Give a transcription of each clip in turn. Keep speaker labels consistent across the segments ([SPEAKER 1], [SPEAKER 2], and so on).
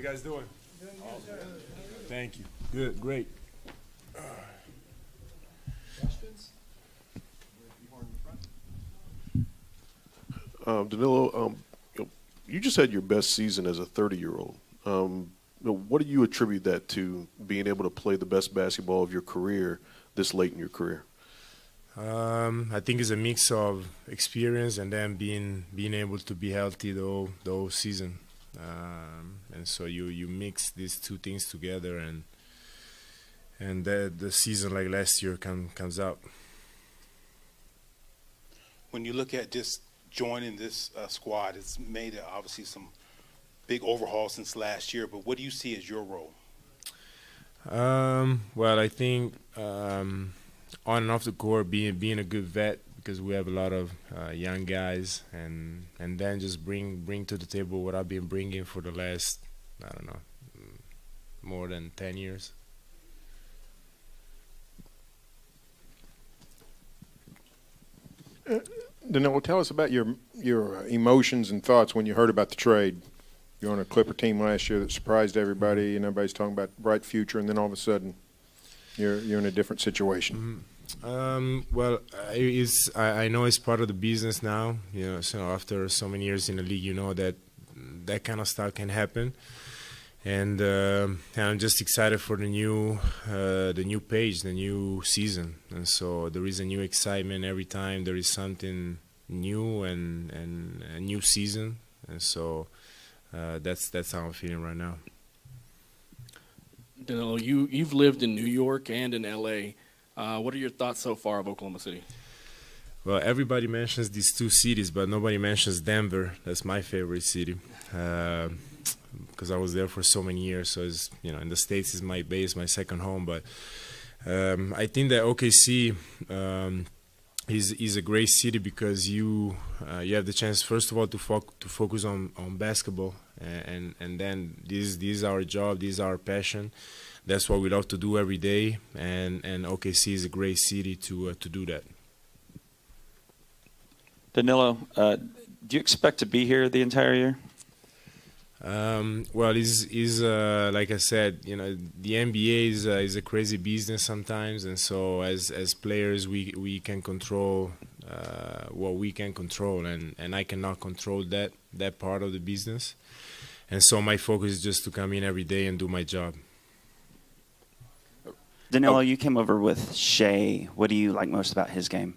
[SPEAKER 1] you guys doing? Thank you. Good, great.
[SPEAKER 2] Questions?
[SPEAKER 3] Danilo, you just had your best season as a 30-year-old. What do you attribute that to, being able to play the best basketball of your career this late in your career?
[SPEAKER 1] I think it's a mix of experience and then being able to be healthy the whole season. And so you mix these two things together, and the season like last year comes out.
[SPEAKER 4] When you look at just joining this squad, it's made obviously some big overhaul since last year, but what do you see as your role?
[SPEAKER 1] Well, I think on and off the court, being a good vet, because we have a lot of young guys, and then just bring to the table what I've been bringing for the last, I don't know, more than 10 years.
[SPEAKER 5] Danilo, tell us about your emotions and thoughts when you heard about the trade. You're on a Clipper team last year that surprised everybody, and everybody's talking about bright future, and then all of a sudden you're in a different situation.
[SPEAKER 1] Well, I know it's part of the business now. So after so many years in the league, you know that kind of stuff can happen, and I'm just excited for the new page, the new season, and so there is a new excitement every time there is something new and a new season, and so that's how I'm feeling right now.
[SPEAKER 2] Danilo, you've lived in New York and in LA. What are your thoughts so far of Oklahoma City?
[SPEAKER 1] Well, everybody mentions these two cities, but nobody mentions Denver. That's my favorite city, because I was there for so many years. So it's, in the States is my base, my second home. But I think that OKC is a great city because you have the chance, first of all, to focus on basketball, and then this is our job, this is our passion. That's what we love to do every day, and OKC is a great city to do that.
[SPEAKER 6] Danilo, do you expect to be here the entire year?
[SPEAKER 1] Well, is like I said, the NBA is a crazy business sometimes, and so as players we can control what we can control, and I cannot control that part of the business, and so my focus is just to come in every day and do my job.
[SPEAKER 6] Danilo, you came over with Cheick. What do you like most about his game?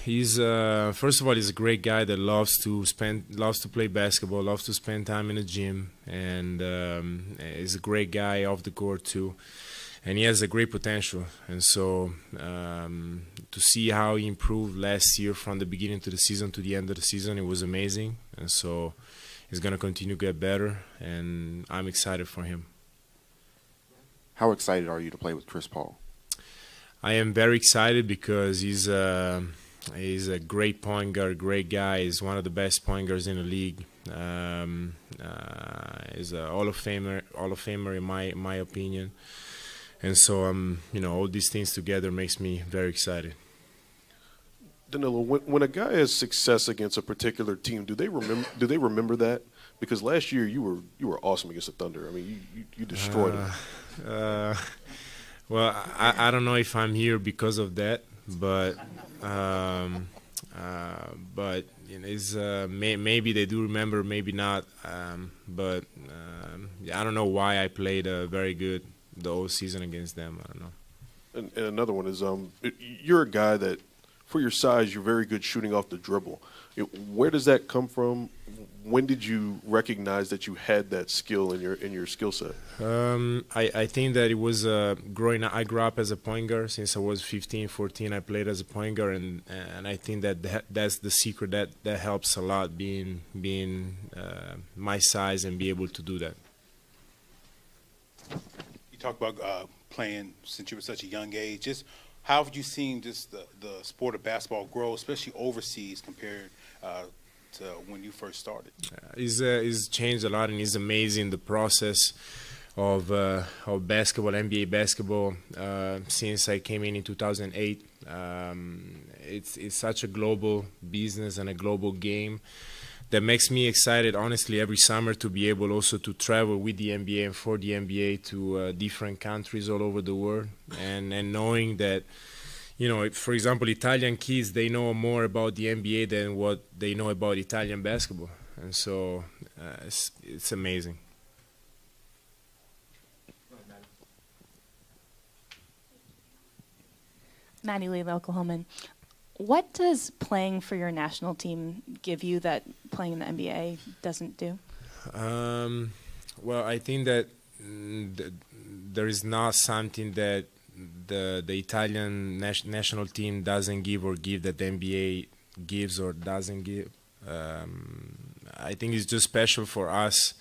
[SPEAKER 1] He's first of all, he's a great guy that loves to play basketball, loves to spend time in the gym, and is a great guy off the court too. And he has a great potential. And so to see how he improved last year from the beginning to the season to the end of the season, it was amazing. And so he's gonna continue to get better, and I'm excited for him.
[SPEAKER 7] How excited are you to play with Chris Paul?
[SPEAKER 1] I am very excited because he's a great point guard, great guy. He's one of the best point guards in the league. He's a Hall of Famer in my opinion. And so all these things together makes me very excited.
[SPEAKER 3] Danilo, when a guy has success against a particular team, do they remember that? Because last year you were awesome against the Thunder. I mean, you destroyed them.
[SPEAKER 1] Well, I don't know if I'm here because of that, but it's maybe they do remember, maybe not. But I don't know why I played very good the whole season against them. I don't know.
[SPEAKER 3] And another one is you're a guy that, for your size, you're very good shooting off the dribble. Where does that come from? When did you recognize that you had that skill in your skill set?
[SPEAKER 1] I think that it was growing up. I grew up as a point guard since I was 15, 14. I played as a point guard, and I think that's the secret that helps a lot, being my size and be able to do that.
[SPEAKER 4] You talk about playing since you were such a young age. Just how have you seen just the sport of basketball grow, especially overseas, compared to when you first started?
[SPEAKER 1] It's changed a lot, and it's amazing the process of basketball, NBA basketball, since I came in 2008. It's such a global business and a global game that makes me excited, honestly, every summer to be able also to travel with the NBA and for the NBA to different countries all over the world, and knowing that, you know, for example, Italian kids, they know more about the NBA than what they know about Italian basketball, and so it's amazing.
[SPEAKER 8] Maddie Lee, the Oklahoman. What does playing for your national team give you that playing in the NBA doesn't do?
[SPEAKER 1] Well, I think that there is not something that the Italian national team doesn't give or give that the NBA gives or doesn't give. I think it's just special for us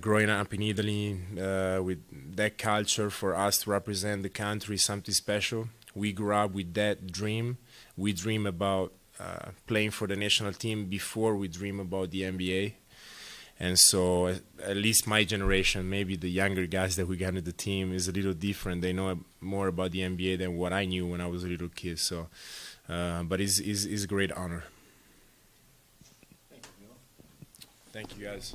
[SPEAKER 1] growing up in Italy with that culture. For us to represent the country, something special. We grew up with that dream. We dream about playing for the national team before we dream about the NBA. And so at least my generation, maybe the younger guys that we got into the team, is a little different. They know more about the NBA than what I knew when I was a little kid. So, but it's a great honor. Thank you, guys.